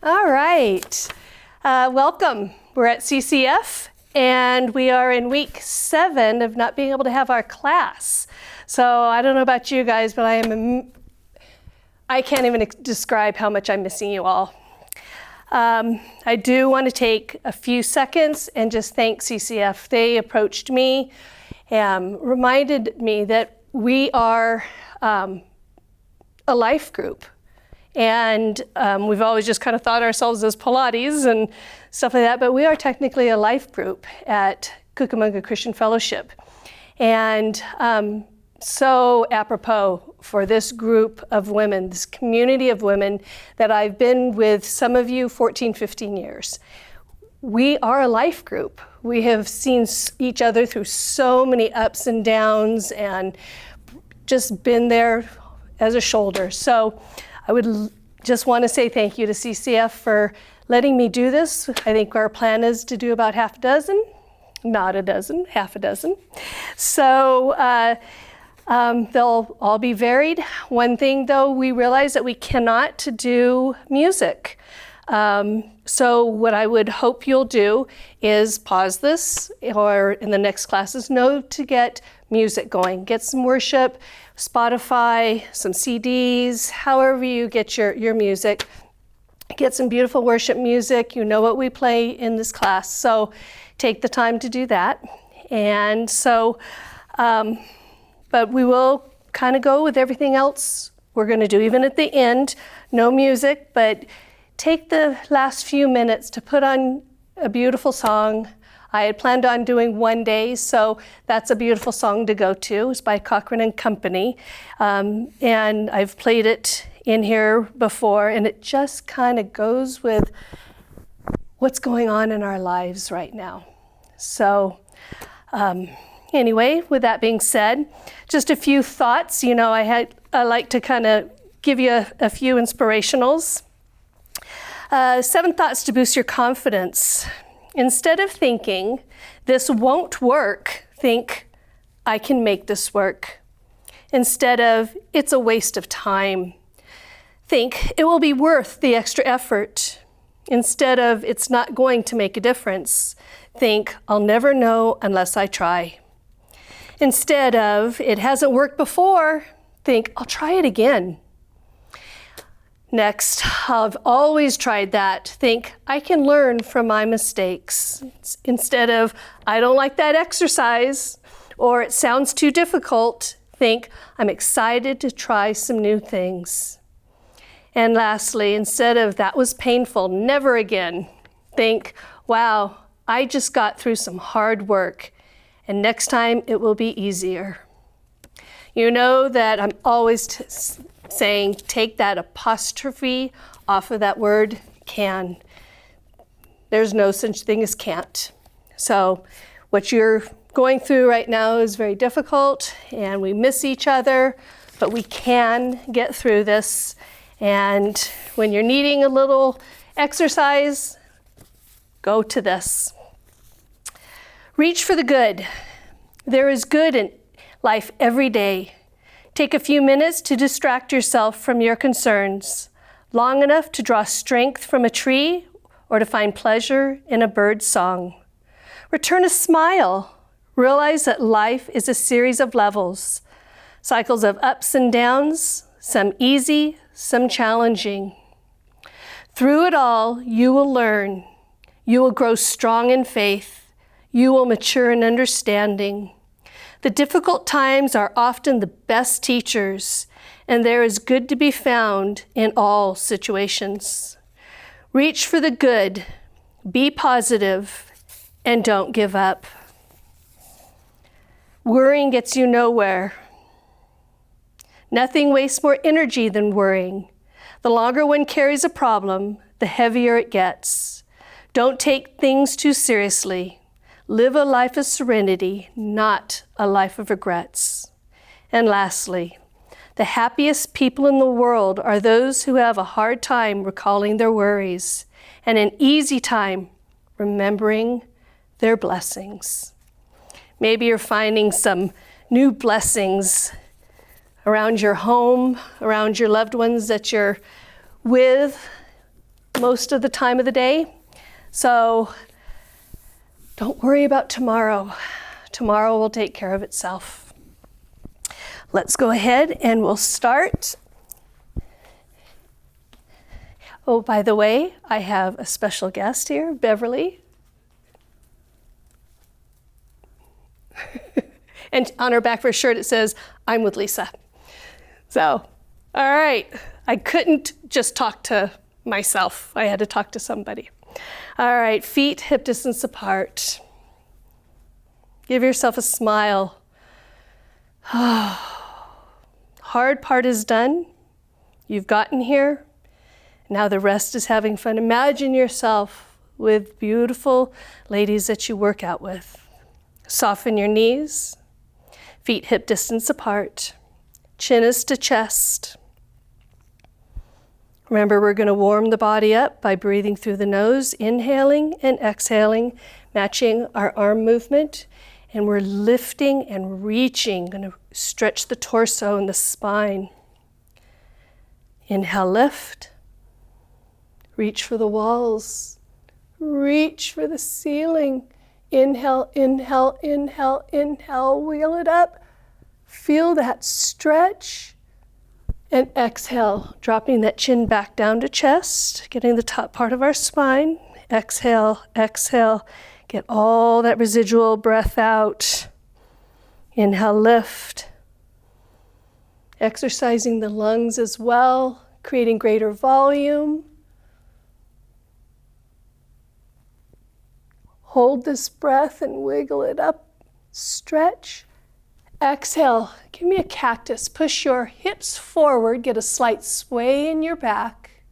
All right, welcome. We're at CCF and we are in week 7 of not being able to have our class. So I don't know about you guys, but I can't even describe how much I'm missing you all. I do want to take a few seconds and just thank CCF. They approached me and reminded me that we are a life group. And we've always just kind of thought ourselves as Pilates and stuff like that, but we are technically a life group at Cucamonga Christian Fellowship. And so apropos for this group of women, this community of women that I've been with some of you 14, 15 years. We are a life group. We have seen each other through so many ups and downs and just been there as a shoulder. So I would just want to say thank you to CCF for letting me do this. I think our plan is to do about half a dozen, not a dozen, half a dozen. So they'll all be varied. One thing though, we realize that we cannot do music. So what I would hope you'll do is pause this or in the next classes know to get music going. Get some worship, Spotify, some CDs, however you get your music. Get some beautiful worship music. You know what we play in this class, so take the time to do that. And so, but we will kind of go with everything else we're going to do, even at the end. No music, but take the last few minutes to put on a beautiful song. I had planned on doing One Day, so that's a beautiful song to go to. It's by Cochran and Company. And I've played it in here before, and it just kind of goes with what's going on in our lives right now. So anyway, with that being said, just a few thoughts. You know, I like to kind of give you a few inspirationals. 7 thoughts to boost your confidence. Instead of thinking, this won't work, think, I can make this work. Instead of, it's a waste of time, think, it will be worth the extra effort. Instead of, it's not going to make a difference, think, I'll never know unless I try. Instead of, it hasn't worked before, think, I'll try it again. Next, I've always tried that. Think, I can learn from my mistakes. Instead of, I don't like that exercise, or it sounds too difficult, think, I'm excited to try some new things. And lastly, instead of, that was painful, never again, think, wow, I just got through some hard work, and next time it will be easier. You know that I'm always saying take that apostrophe off of that word can. There's no such thing as can't. So what you're going through right now is very difficult and we miss each other, but we can get through this. And when you're needing a little exercise, go to this. Reach for the good. There is good in life every day. Take a few minutes to distract yourself from your concerns, long enough to draw strength from a tree or to find pleasure in a bird's song. Return a smile. Realize that life is a series of levels, cycles of ups and downs, some easy, some challenging. Through it all, you will learn. You will grow strong in faith. You will mature in understanding. The difficult times are often the best teachers, and there is good to be found in all situations. Reach for the good, be positive, and don't give up. Worrying gets you nowhere. Nothing wastes more energy than worrying. The longer one carries a problem, the heavier it gets. Don't take things too seriously. Live a life of serenity, not a life of regrets. And lastly, the happiest people in the world are those who have a hard time recalling their worries and an easy time remembering their blessings. Maybe you're finding some new blessings around your home, around your loved ones that you're with. most of the time of the day. So don't worry about tomorrow. Tomorrow will take care of itself. Let's go ahead and we'll start. Oh, by the way, I have a special guest here, Beverly. And on her back of her shirt it says, "I'm with Lisa." So, all right. I couldn't just talk to myself. I had to talk to somebody. All right, feet hip distance apart. Give yourself a smile. Hard part is done. You've gotten here. Now the rest is having fun. Imagine yourself with beautiful ladies that you work out with. Soften your knees. Feet hip distance apart. Chin is to chest. Remember, we're going to warm the body up by breathing through the nose, inhaling and exhaling, matching our arm movement. And we're lifting and reaching, going to stretch the torso and the spine. Inhale, lift. Reach for the walls. Reach for the ceiling. Inhale, inhale, inhale, inhale. Wheel it up. Feel that stretch. And exhale, dropping that chin back down to chest, getting the top part of our spine. Exhale, exhale. Get all that residual breath out. Inhale, lift. Exercising the lungs as well, creating greater volume. Hold this breath and wiggle it up. Stretch. Exhale. Give me a cactus. Push your hips forward. Get a slight sway in your back.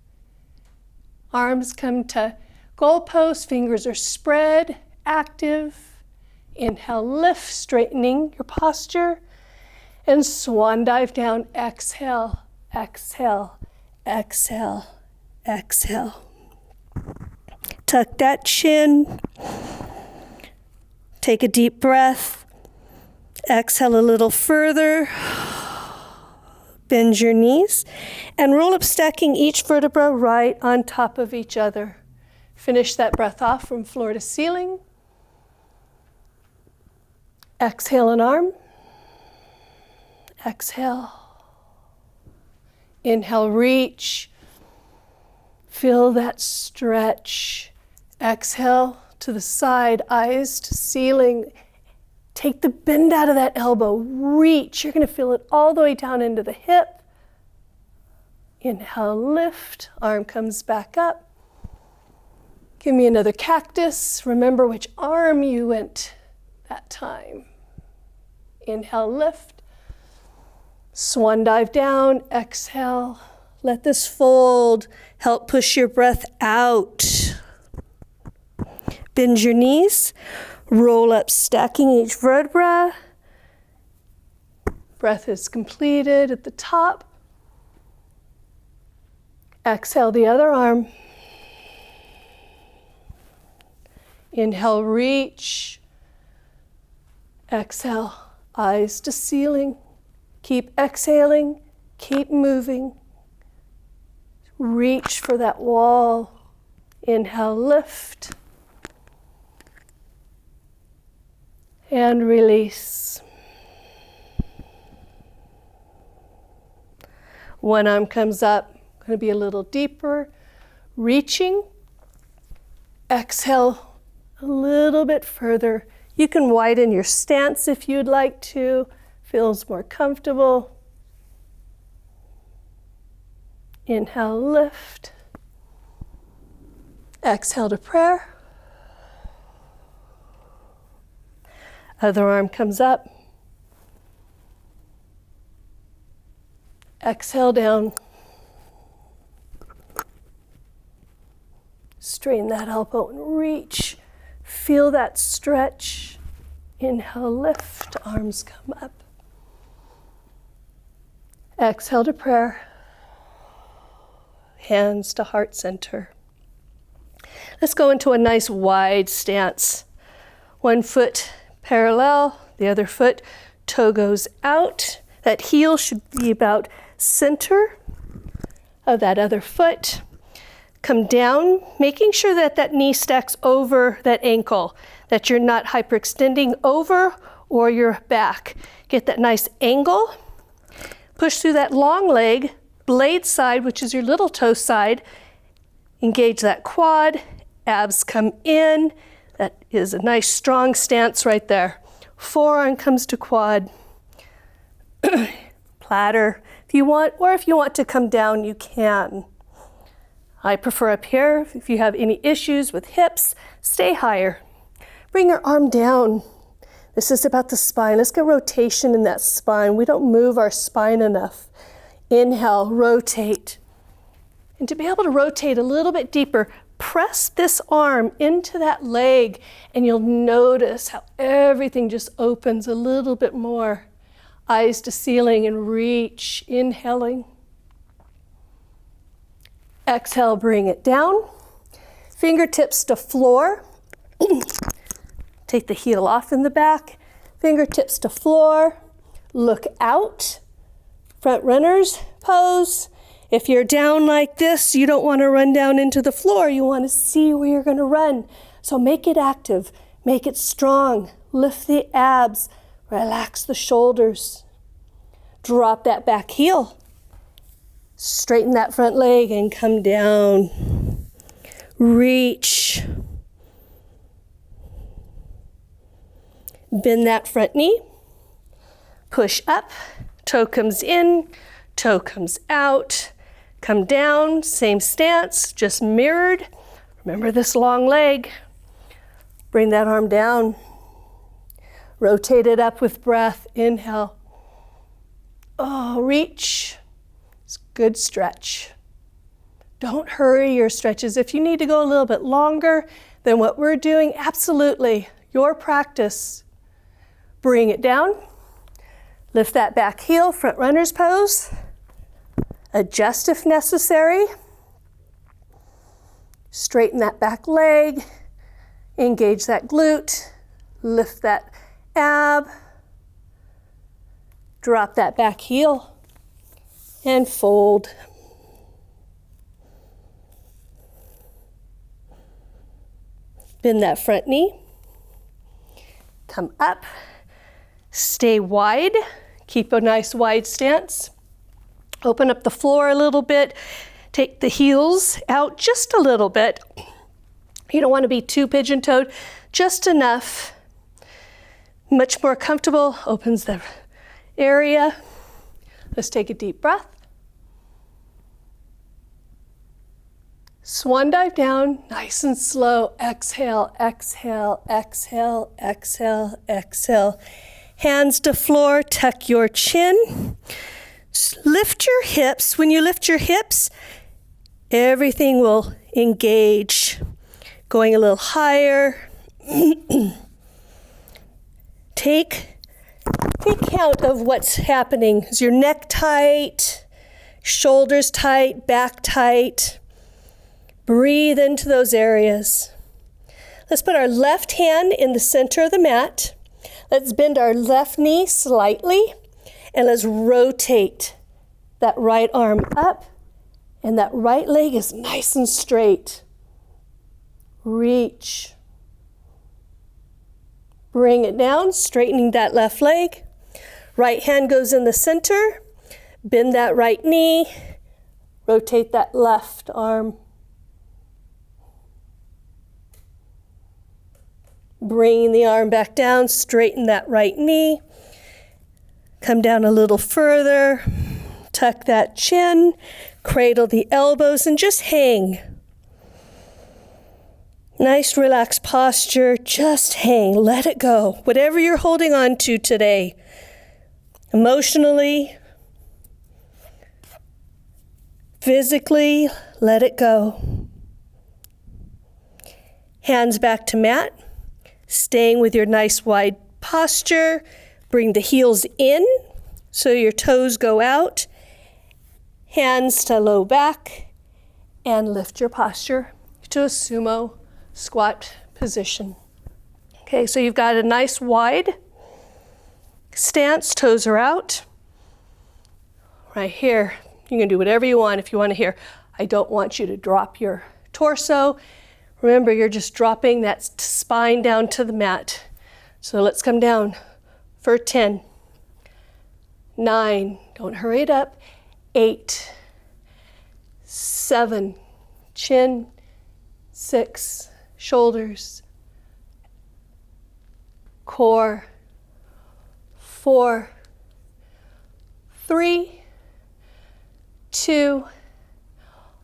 Arms come to goalpost. Fingers are spread, active. Inhale, lift, straightening your posture. And swan dive down. Exhale, exhale, exhale, exhale. Tuck that chin. Take a deep breath. Exhale a little further. Bend your knees and roll up, stacking each vertebra right on top of each other. Finish that breath off from floor to ceiling. Exhale an arm. Exhale. Inhale, reach. Feel that stretch. Exhale to the side, eyes to ceiling. Take the bend out of that elbow. Reach. You're going to feel it all the way down into the hip. Inhale, lift. Arm comes back up. Give me another cactus. Remember which arm you went that time. Inhale, lift. Swan dive down. Exhale. Let this fold. Help push your breath out. Bend your knees. Roll up, stacking each vertebra. Breath is completed at the top. Exhale the other arm. Inhale, reach. Exhale, eyes to ceiling. Keep exhaling, keep moving. Reach for that wall. Inhale, lift. And release. One arm comes up, going to be a little deeper. Reaching. Exhale a little bit further. You can widen your stance if you'd like to. Feels more comfortable. Inhale, lift. Exhale to prayer. Other arm comes up. Exhale down. Straighten that elbow and reach. Feel that stretch. Inhale, lift. Arms come up. Exhale to prayer. Hands to heart center. Let's go into a nice wide stance. One foot parallel, the other foot, toe goes out. That heel should be about center of that other foot. Come down, making sure that that knee stacks over that ankle, that you're not hyperextending over or your back. Get that nice angle. Push through that long leg, blade side, which is your little toe side. Engage that quad, abs come in. That is a nice strong stance right there. Forearm comes to quad. Platter if you want, or if you want to come down, you can. I prefer up here. If you have any issues with hips, stay higher. Bring your arm down. This is about the spine. Let's get rotation in that spine. We don't move our spine enough. Inhale, rotate. And to be able to rotate a little bit deeper, press this arm into that leg, and you'll notice how everything just opens a little bit more. Eyes to ceiling and reach, inhaling. Exhale, bring it down. Fingertips to floor. Take the heel off in the back. Fingertips to floor. Look out. Front runner's pose. If you're down like this, you don't want to run down into the floor. You want to see where you're going to run. So make it active. Make it strong. Lift the abs. Relax the shoulders. Drop that back heel. Straighten that front leg and come down. Reach. Bend that front knee. Push up. Toe comes in. Toe comes out. Come down. Same stance, just mirrored. Remember this long leg. Bring that arm down. Rotate it up with breath. Inhale. Oh, reach. It's a good stretch. Don't hurry your stretches. If you need to go a little bit longer than what we're doing, absolutely. Your practice. Bring it down. Lift that back heel, front runner's pose. Adjust if necessary. Straighten that back leg. Engage that glute. Lift that ab. Drop that back heel. And fold. Bend that front knee. Come up. Stay wide. Keep a nice wide stance. Open up the floor a little bit. Take the heels out just a little bit. You don't want to be too pigeon-toed, just enough. Much more comfortable. Opens the area. Let's take a deep breath. Swan dive down, nice and slow. Exhale, exhale, exhale, exhale, exhale. Hands to floor, tuck your chin. Lift your hips. When you lift your hips, everything will engage. Going a little higher. Take count of what's happening. Is your neck tight? Shoulders tight? Back tight? Breathe into those areas. Let's put our left hand in the center of the mat. Let's bend our left knee slightly, and let's rotate that right arm up, and that right leg is nice and straight. Reach. Bring it down, straightening that left leg. Right hand goes in the center. Bend that right knee. Rotate that left arm. Bringing the arm back down, straighten that right knee. Come down a little further. Tuck that chin. Cradle the elbows and just hang. Nice relaxed posture, just hang, let it go. Whatever you're holding on to today, emotionally, physically, let it go. Hands back to mat, staying with your nice wide posture. Bring the heels in so your toes go out. Hands to low back and lift your posture to a sumo squat position. Okay, so you've got a nice wide stance, toes are out. Right here, you can do whatever you want. If you want to hear, I don't want you to drop your torso. Remember, you're just dropping that spine down to the mat. So let's come down for 10, 9, don't hurry it up, 8, 7, chin, 6, shoulders, core, 4, 3, 2,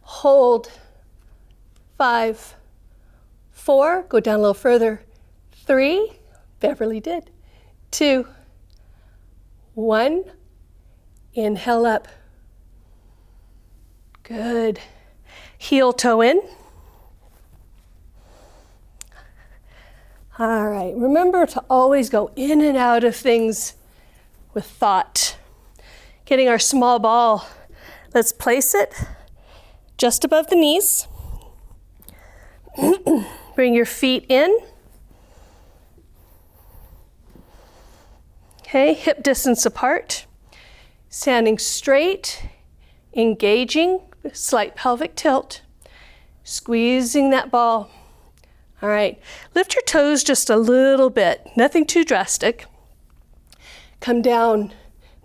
hold, 5, 4, go down a little further, 3, Beverly did, 2, 1, inhale up. Good. Heel toe in. All right, remember to always go in and out of things with thought. Getting our small ball, let's place it just above the knees. Bring your feet in. Okay, hip distance apart. Standing straight, engaging, slight pelvic tilt. Squeezing that ball. All right, lift your toes just a little bit, nothing too drastic. Come down.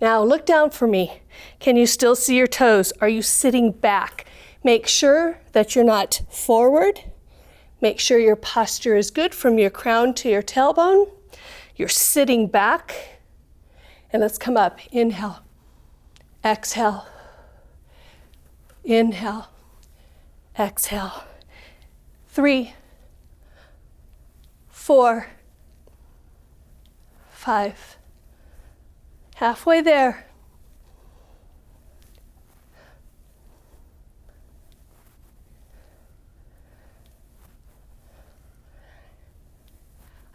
Now look down for me. Can you still see your toes? Are you sitting back? Make sure that you're not forward. Make sure your posture is good from your crown to your tailbone. You're sitting back. And let's come up. Inhale. Exhale. Inhale. Exhale. 3, 4, 5. Halfway there.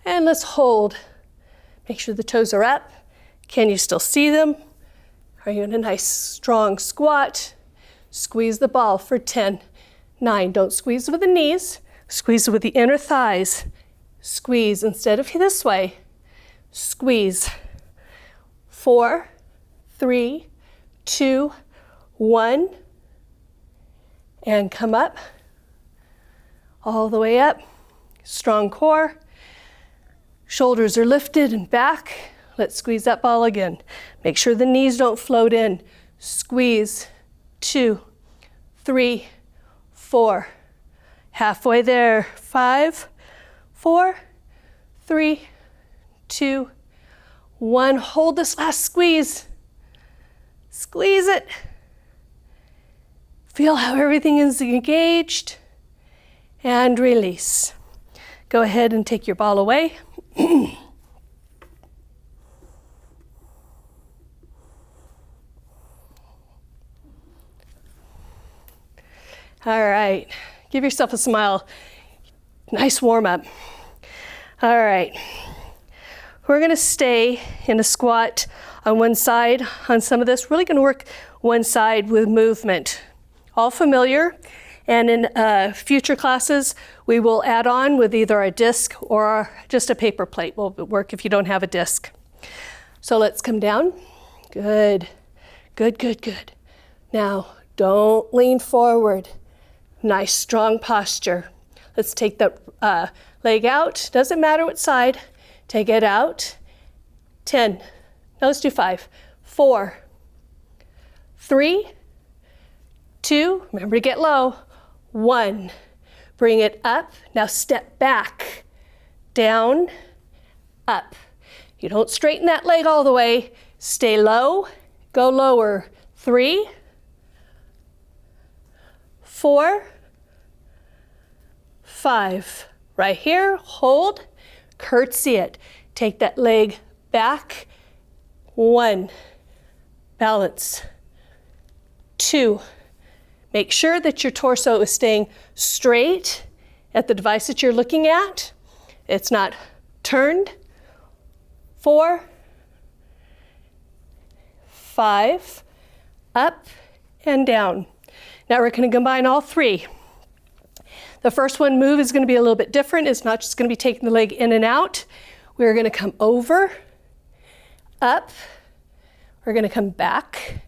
And let's hold. Make sure the toes are up. Can you still see them? Are you in a nice strong squat? Squeeze the ball for 10, 9. Don't squeeze with the knees. Squeeze with the inner thighs. Squeeze instead of this way. Squeeze. 4, 3, 2, 1. And come up. All the way up. Strong core. Shoulders are lifted and back. Let's squeeze that ball again. Make sure the knees don't float in. Squeeze. 2, 3, 4. Halfway there. 5, 4, 3, 2, 1. Hold this last squeeze. Squeeze it. Feel how everything is engaged. And release. Go ahead and take your ball away. All right, give yourself a smile. Nice warm up. All right, we're gonna stay in a squat on one side on some of this. Really gonna work one side with movement. All familiar, and in future classes, we will add on with either a disc or just a paper plate. Will work if you don't have a disc. So let's come down. Good, good, good, good. Now, don't lean forward. Nice, strong posture. Let's take the leg out. Doesn't matter what side. Take it out. 10. Now let's do 5. 4, 3, 2. Remember to get low. 1. Bring it up. Now step back. Down. Up. You don't straighten that leg all the way. Stay low. Go lower. 3, 4, 5. Right here, hold, curtsy it. Take that leg back. 1, balance. 2, make sure that your torso is staying straight at the device that you're looking at. It's not turned. 4, 5, up and down. Now we're going to combine all 3. The first one move is going to be a little bit different. It's not just going to be taking the leg in and out. We're going to come over, up. We're going to come back,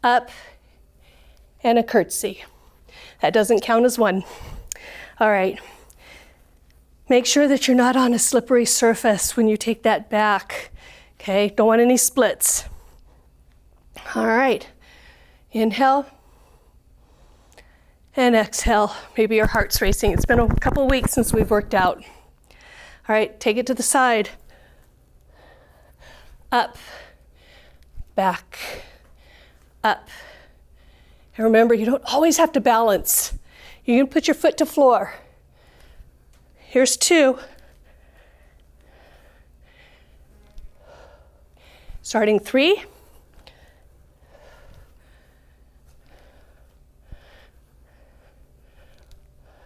up, and a curtsy. That doesn't count as one. All right. Make sure that you're not on a slippery surface when you take that back. Okay, don't want any splits. All right. Inhale. And exhale. Maybe your heart's racing. It's been a couple weeks since we've worked out. All right, take it to the side. Up, back, up. And remember, you don't always have to balance. You can put your foot to floor. Here's 2. Starting 3.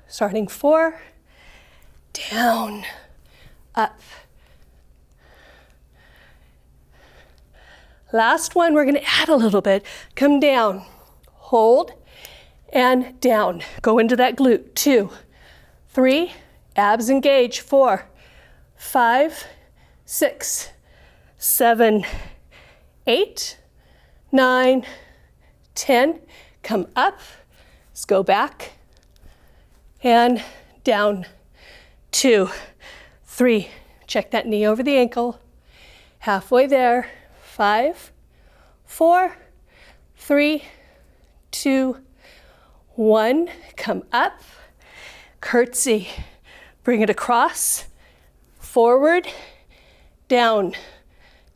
Starting 4. Down, up. Last one, we're going to add a little bit. Come down, hold, and down. Go into that glute. 2, 3, abs engage. 4, 5, 6, 7, 8, 9, 10. Come up. Let's go back and down. 2, 3. Check that knee over the ankle. Halfway there. 5, 4, 3, 2, 1. Come up. Curtsy. Bring it across. Forward. Down.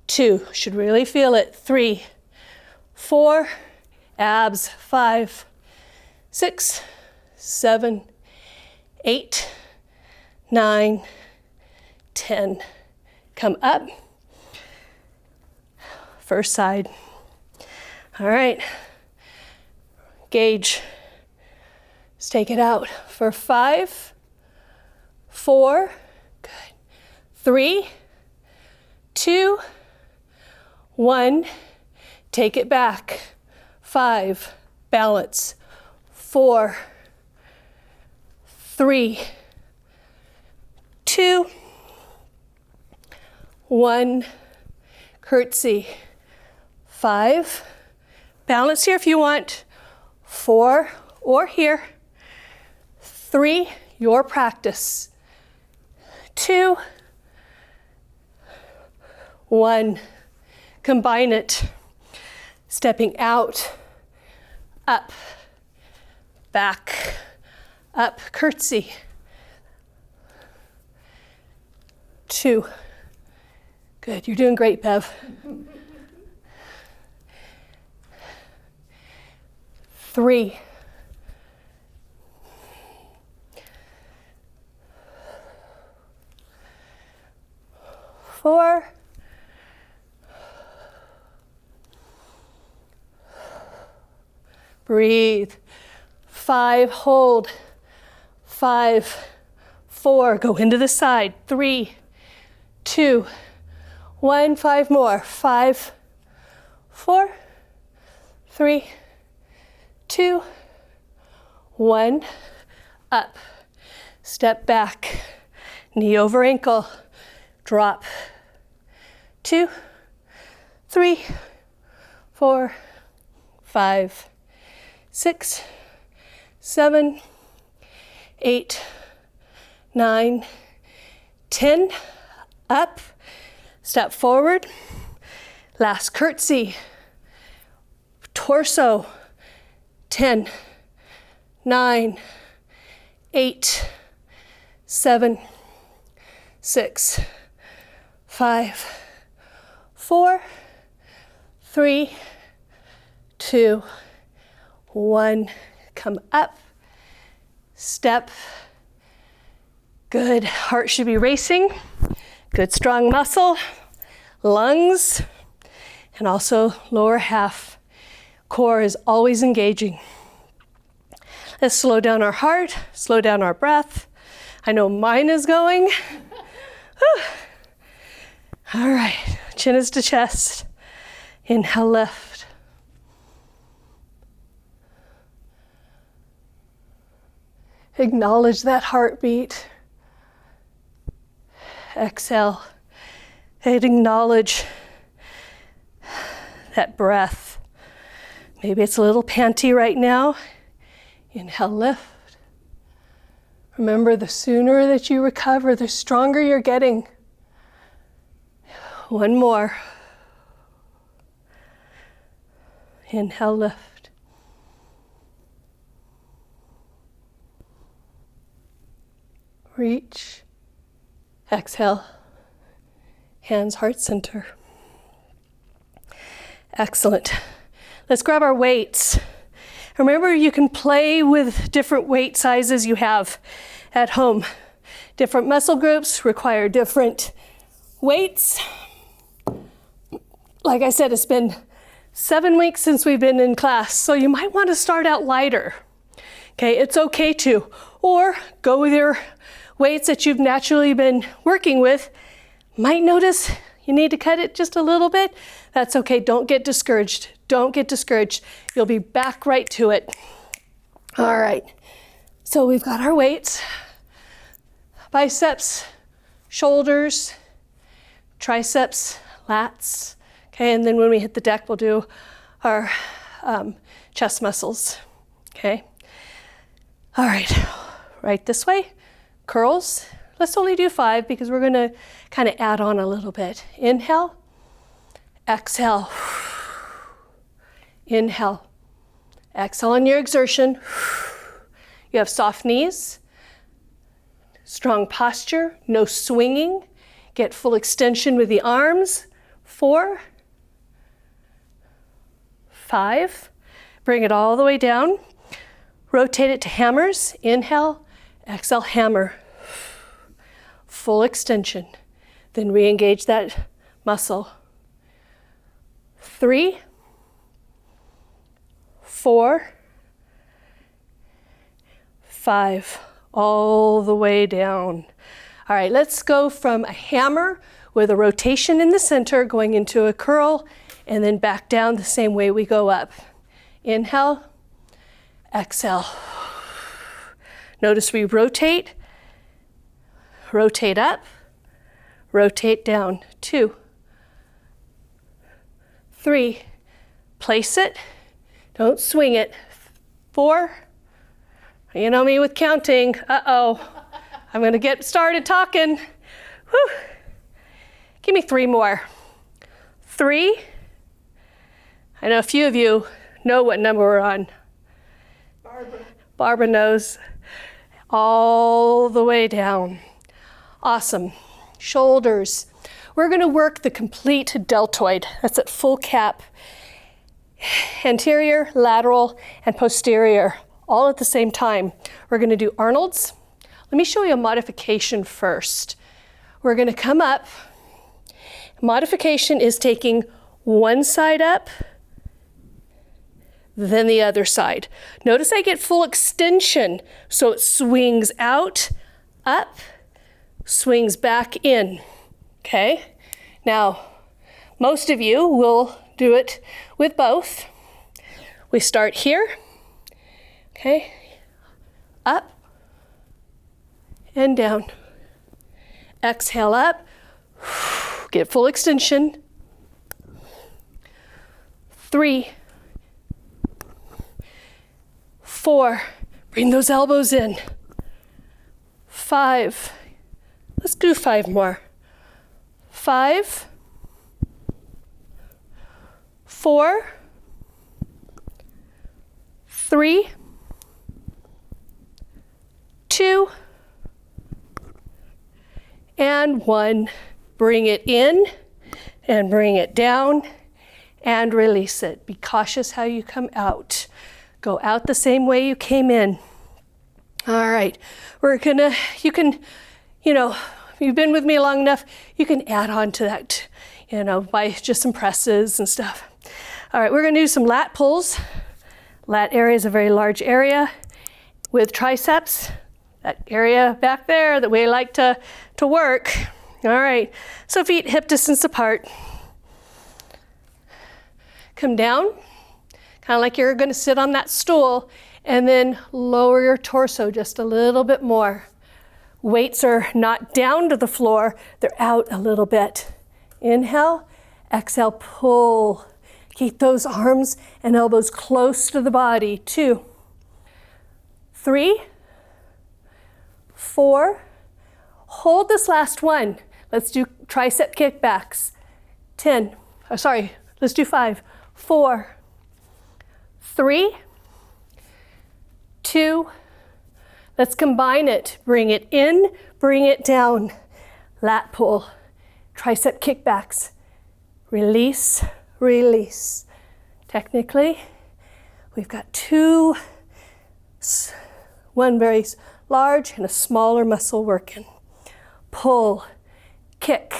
2. Should really feel it. 3, 4. Abs. 5, 6, 7, 8, 9, 10. Come up. First side. All right. Gauge. Let's take it out for 5, 4, good. 3, 2, 1. Take it back. 5, balance. 4, 3, 2, 1. Curtsy. 5, balance here if you want. 4, or here. 3, your practice. 2, 1. Combine it. Stepping out, up, back, up, curtsy. 2. Good, you're doing great, Bev. 3, 4, breathe. 5, hold. 5, 4, go into the side. 3, 2, 1, 5 more. 5, 4, 3, 2, 1, up. Step back. Knee over ankle. Drop. 2, 3, 4, 5, 6, 7, 8, 9, 10. Up. Step forward. Last curtsy. Torso. 10, 9, 8, 7, 6, 5, 4, 3, 2, 1. Come up. Step. Good. Heart should be racing. Good strong muscle. Lungs. And also lower half. Core is always engaging. Let's slow down our heart, slow down our breath. I know mine is going. All right, chin is to chest. Inhale, lift. Acknowledge that heartbeat. Exhale, and acknowledge that breath. Maybe it's a little panty right now. Inhale, lift. Remember, the sooner that you recover, the stronger you're getting. One more. Inhale, lift. Reach. Exhale. Hands heart center. Excellent. Let's grab our weights. Remember, you can play with different weight sizes you have at home. Different muscle groups require different weights. Like I said, it's been 7 weeks since we've been in class, so you might want to start out lighter. Okay, it's okay to. Or go with your weights that you've naturally been working with. Might notice you need to cut it just a little bit. That's okay, don't get discouraged. Don't get discouraged. You'll be back right to it. All right, so we've got our weights. Biceps, shoulders, triceps, lats. Okay, and then when we hit the deck, we'll do our chest muscles. Okay. All right this way, curls. Let's only do 5 because we're gonna kind of add on a little bit. Inhale, exhale. Inhale, exhale on your exertion. You have soft knees, strong posture, no swinging. Get full extension with the arms. 4, 5, bring it all the way down. Rotate it to hammers. Inhale, exhale, hammer. Full extension. Then re-engage that muscle. 3, 4, 5, all the way down. All right, let's go from a hammer with a rotation in the center going into a curl and then back down the same way we go up. Inhale, exhale. Notice we rotate up, rotate down. 2, 3, place it, don't swing it. 4, you know me with counting. Uh-oh, I'm gonna get started talking. Whew. Give me 3 more. 3, I know a few of you know what number we're on. Barbara knows. All the way down. Awesome. Shoulders. We're gonna work the complete deltoid. That's at full cap. Anterior, lateral, and posterior, all at the same time. We're gonna do Arnold's. Let me show you a modification first. We're gonna come up. Modification is taking one side up, then the other side. Notice I get full extension, so it swings out, up, swings back in, okay? Now, most of you will do it with both. We start here, okay? Up and down. Exhale up, get full extension. 3, 4, bring those elbows in. 5, let's do 5 more. 5, 4, 3, 2, and 1. Bring it in and bring it down and release it. Be cautious how you come out. Go out the same way you came in. All right, you've been with me long enough, you can add on to that, by just some presses and stuff. All right, we're gonna do some lat pulls. Lat area is a very large area with triceps, that area back there that we like to work. All right, so feet hip distance apart. Come down, kind of like you're gonna sit on that stool, and then lower your torso just a little bit more. Weights are not down to the floor, they're out a little bit. Inhale, exhale, pull. Keep those arms and elbows close to the body. 2, 3, 4, hold this last one. Let's do tricep kickbacks. 10, let's do 5, 4, 3, 2, let's combine it. Bring it in, bring it down. Lat pull, tricep kickbacks. Release, release. Technically, we've got two, one very large and a smaller muscle working. Pull, kick,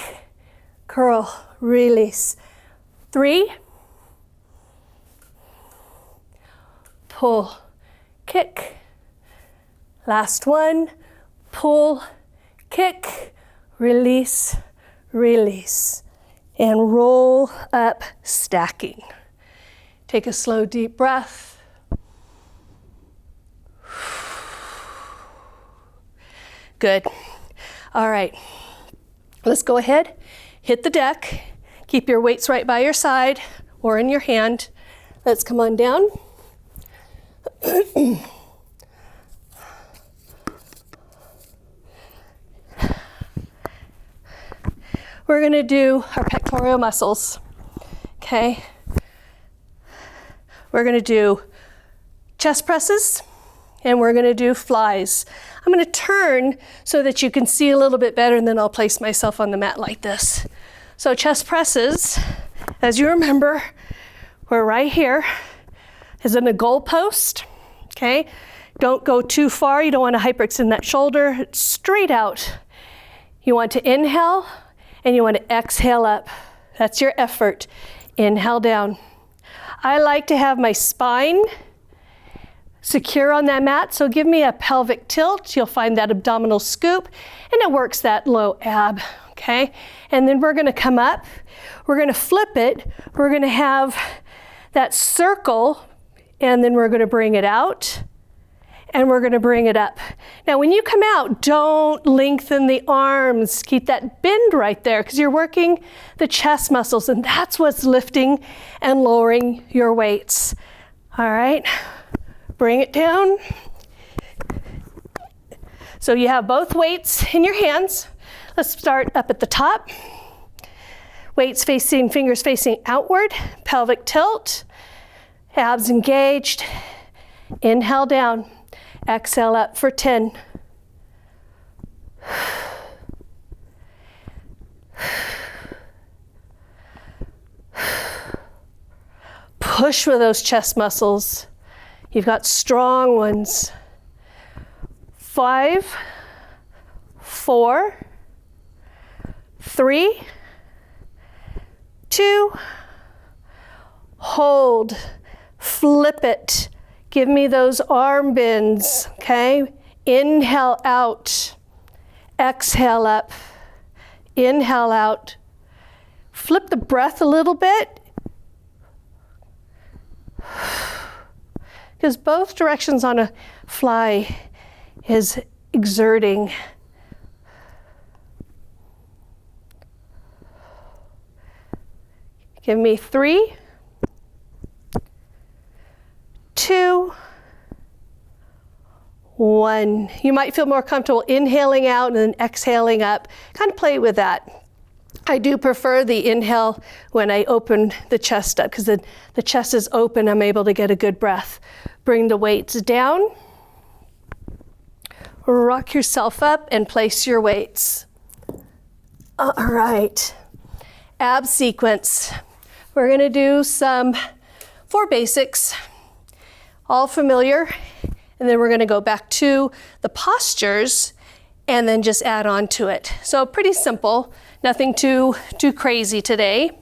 curl, release. 3, pull, kick. Last one, pull, kick, release, release. And roll up, stacking. Take a slow, deep breath. Good. All right. Let's go ahead, hit the deck. Keep your weights right by your side or in your hand. Let's come on down. We're going to do our pectoral muscles, okay? We're going to do chest presses and we're going to do flies. I'm going to turn so that you can see a little bit better, and then I'll place myself on the mat like this. So chest presses, as you remember, we're right here, is in a goal post, okay? Don't go too far. You don't want to hyperextend that shoulder. It's straight out. You want to inhale and you want to exhale up. That's your effort. Inhale down. I like to have my spine secure on that mat, so give me a pelvic tilt. You'll find that abdominal scoop, and it works that low ab, okay? And then we're gonna come up, we're gonna flip it, we're gonna have that circle, and then we're gonna bring it out, and we're gonna bring it up. Now when you come out, don't lengthen the arms. Keep that bend right there, because you're working the chest muscles, and that's what's lifting and lowering your weights. All right, bring it down. So you have both weights in your hands. Let's start up at the top. Weights facing, fingers facing outward, pelvic tilt, abs engaged. Inhale down. Exhale up for 10. Push with those chest muscles. You've got strong ones. 5, 4, 3, 2, hold, flip it. Give me those arm bends, okay? Inhale out, exhale up, inhale out. Flip the breath a little bit, because both directions on a fly is exerting. Give me 3, 2, 1. You might feel more comfortable inhaling out and then exhaling up. Kind of play with that. I do prefer the inhale when I open the chest up, because the chest is open, I'm able to get a good breath. Bring the weights down. Rock yourself up and place your weights. All right, ab sequence. We're gonna do some 4 basics, all familiar, and then we're gonna go back to the postures and then just add on to it. So pretty simple, nothing too crazy today,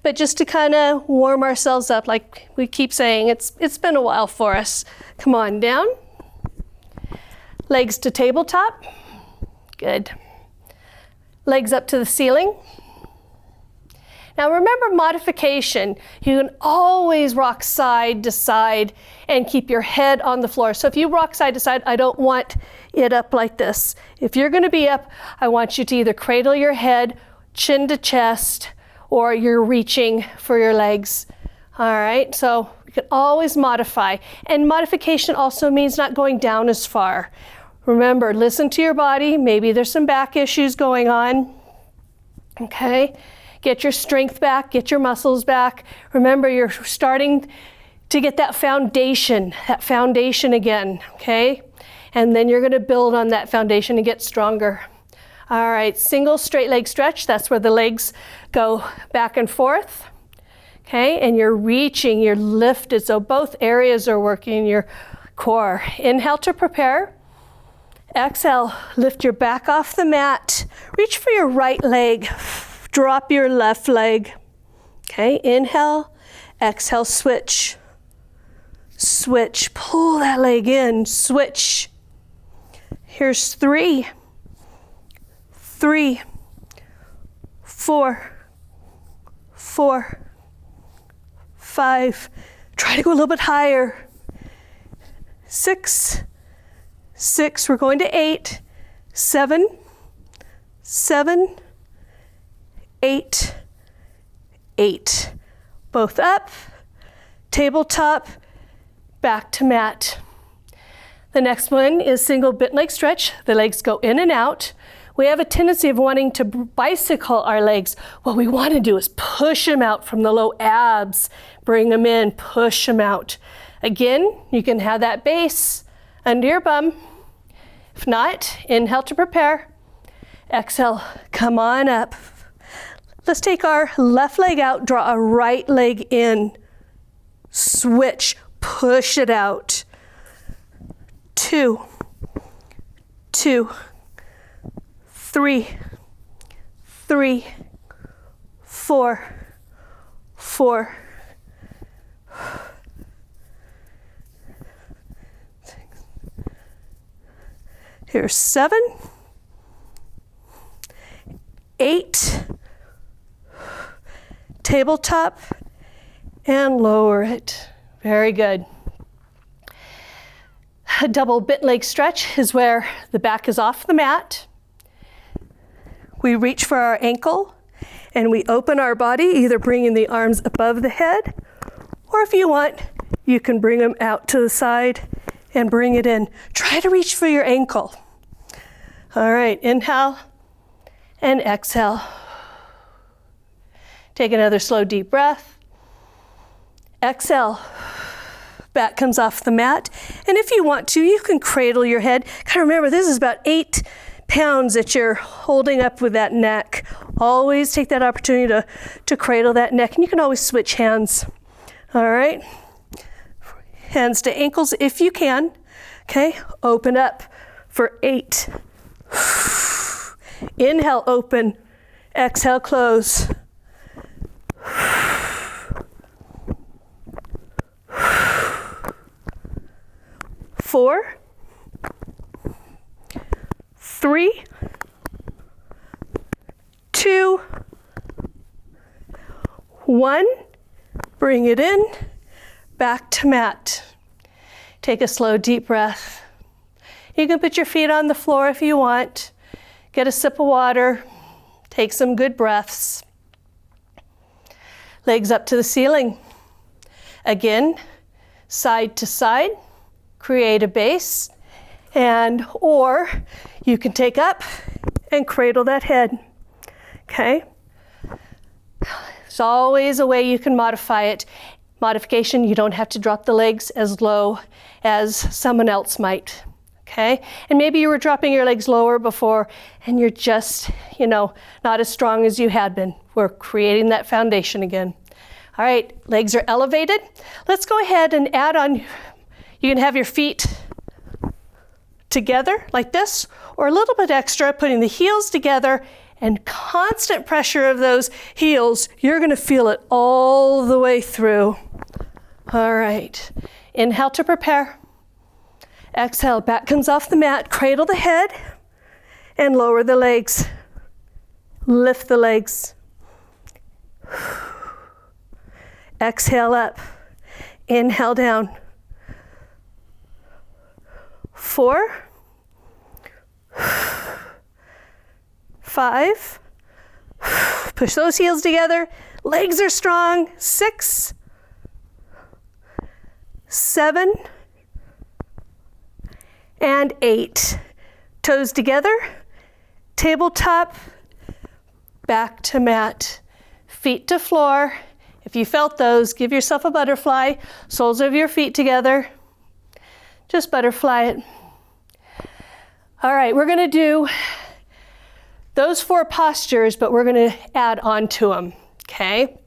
but just to kind of warm ourselves up, like we keep saying, it's been a while for us. Come on down. Legs to tabletop. Good. Legs up to the ceiling. Now remember modification. You can always rock side to side and keep your head on the floor. So if you rock side to side, I don't want it up like this. If you're going to be up, I want you to either cradle your head, chin to chest, or you're reaching for your legs. All right, so we can always modify. And modification also means not going down as far. Remember, listen to your body. Maybe there's some back issues going on. Okay, get your strength back, get your muscles back. Remember, you're starting to get that foundation again, okay? And then you're gonna build on that foundation and get stronger. All right, single straight leg stretch. That's where the legs go back and forth. Okay, and you're reaching, you're lifted, so both areas are working, your core. Inhale to prepare. Exhale, lift your back off the mat. Reach for your right leg. Drop your left leg. Okay, inhale, exhale, switch. Switch, pull that leg in, switch. Here's 3, 3, 4, 4, 5, try to go a little bit higher. 6, 6, we're going to 8, 7, 7, 8, 8. Both up, tabletop, back to mat. The next one is single bent leg stretch. The legs go in and out. We have a tendency of wanting to bicycle our legs. What we want to do is push them out from the low abs, bring them in, push them out. Again, you can have that base under your bum. If not, inhale to prepare. Exhale, come on up. Let's take our left leg out, draw our right leg in. Switch, push it out. 2, 2, 3, 3, 4, 4. Here's 7, 8, tabletop, and lower it. Very good. A double bent leg stretch is where the back is off the mat. We reach for our ankle and we open our body, either bringing the arms above the head, or if you want, you can bring them out to the side and bring it in. Try to reach for your ankle. All right, inhale and exhale. Take another slow, deep breath. Exhale. Back comes off the mat. And if you want to, you can cradle your head. Kind of remember, this is about 8 pounds that you're holding up with that neck. Always take that opportunity to cradle that neck. And you can always switch hands. All right. Hands to ankles if you can. Okay, open up for 8. Inhale, open. Exhale, close. 4, 3, 2, 1. Bring it in, back to mat. Take a slow, deep breath. You can put your feet on the floor if you want. Get a sip of water. Take some good breaths. Legs up to the ceiling. Again, side to side. Create a base, or you can take up and cradle that head. Okay? There's always a way you can modify it. Modification, you don't have to drop the legs as low as someone else might. Okay? And maybe you were dropping your legs lower before and you're just, not as strong as you had been. We're creating that foundation again. All right, legs are elevated. Let's go ahead and add on. You can have your feet together like this, or a little bit extra, putting the heels together and constant pressure of those heels. You're gonna feel it all the way through. All right, inhale to prepare. Exhale, back comes off the mat, cradle the head and lower the legs. Lift the legs. Exhale up, inhale down. 4, 5, push those heels together, legs are strong. 6, 7, and 8. Toes together, tabletop, back to mat, feet to floor. If you felt those, give yourself a butterfly, soles of your feet together. Just butterfly it. All right, we're gonna do those 4 postures, but we're gonna add on to them, okay?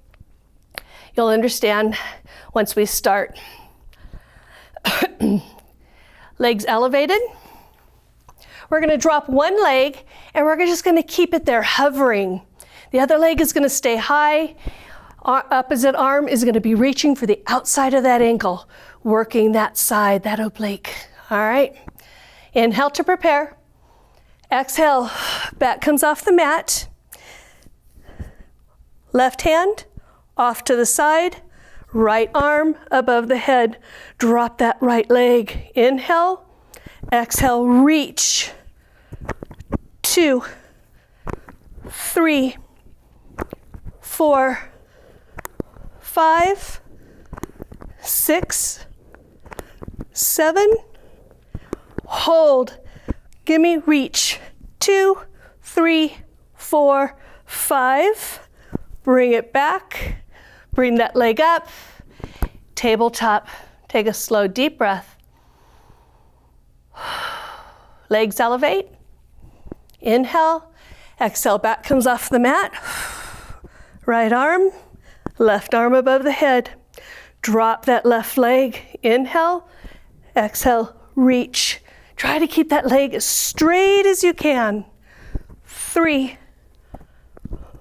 You'll understand once we start. Legs elevated. We're gonna drop one leg and we're just gonna keep it there hovering. The other leg is gonna stay high. Our opposite arm is gonna be reaching for the outside of that ankle, working that side, that oblique. All right, inhale to prepare. Exhale, back comes off the mat. Left hand off to the side, right arm above the head. Drop that right leg. Inhale, exhale, reach. 2, 3, 4, 5, 6, 7. Hold. Gimme reach. 2, 3, 4, 5. Bring it back. Bring that leg up. Tabletop. Take a slow, deep breath. Legs elevate. Inhale. Exhale, back comes off the mat. Right arm, left arm above the head. Drop that left leg. Inhale. Exhale, reach. Try to keep that leg as straight as you can. 3,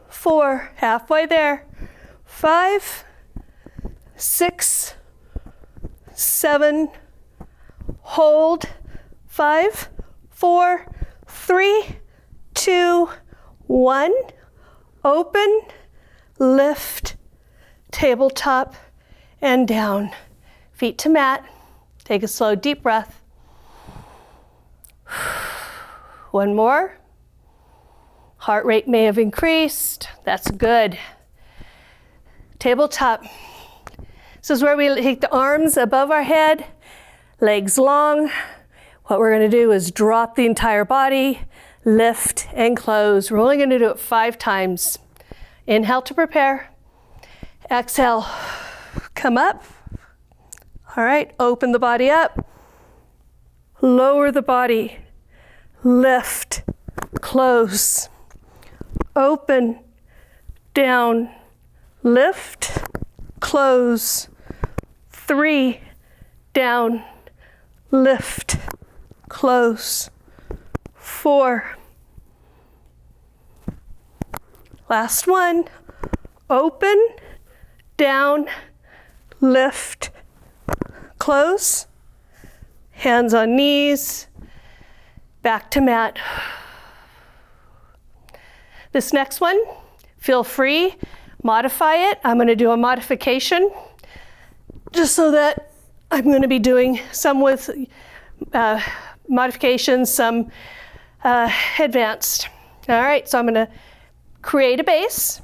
4, halfway there. 5, 6, 7, hold. 5, 4, 3, 2, 1. Open, lift, tabletop, and down. Feet to mat. Take a slow, deep breath. One more. Heart rate may have increased. That's good. Tabletop. This is where we take the arms above our head, legs long. What we're going to do is drop the entire body, lift and close. We're only going to do it 5 times. Inhale to prepare. Exhale, come up. All right, open the body up. Lower the body. Lift, close. Open, down, lift, close. 3, down, lift, close. 4. Last one. Open, down, lift, close. Hands on knees, back to mat. This next one, feel free, modify it. I'm going to do a modification just so that I'm going to be doing some with modifications, some advanced. All right, so I'm going to create a base.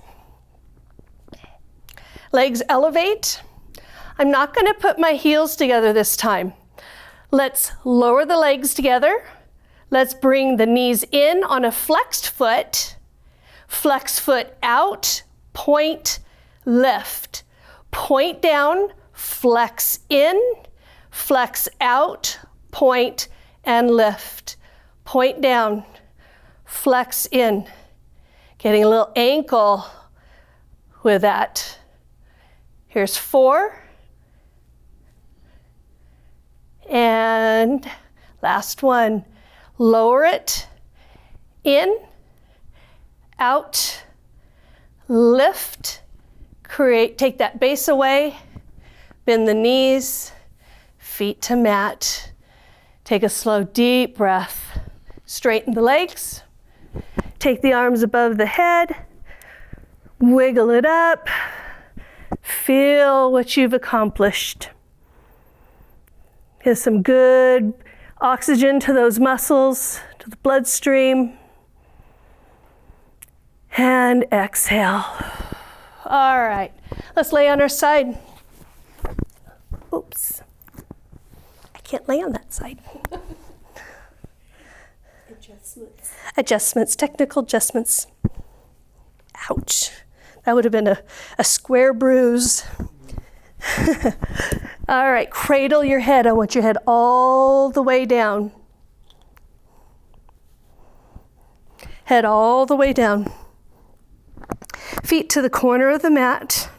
Legs elevate. I'm not going to put my heels together this time. Let's lower the legs together. Let's bring the knees in on a flexed foot. Flex foot out, point, lift. Point down, flex in, flex out, point, and lift. Point down, flex in. Getting a little ankle with that. Here's 4. And last one. Lower it, in, out, lift, take that base away, bend the knees, feet to mat. Take a slow, deep breath. Straighten the legs. Take the arms above the head. Wiggle it up. Feel what you've accomplished. Get some good oxygen to those muscles, to the bloodstream. And exhale. All right, let's lay on our side. Oops. can't lay on that side. Adjustments. Technical adjustments. Ouch. That would have been a square bruise. All right, cradle your head. I want your head all the way down. Head all the way down. Feet to the corner of the mat.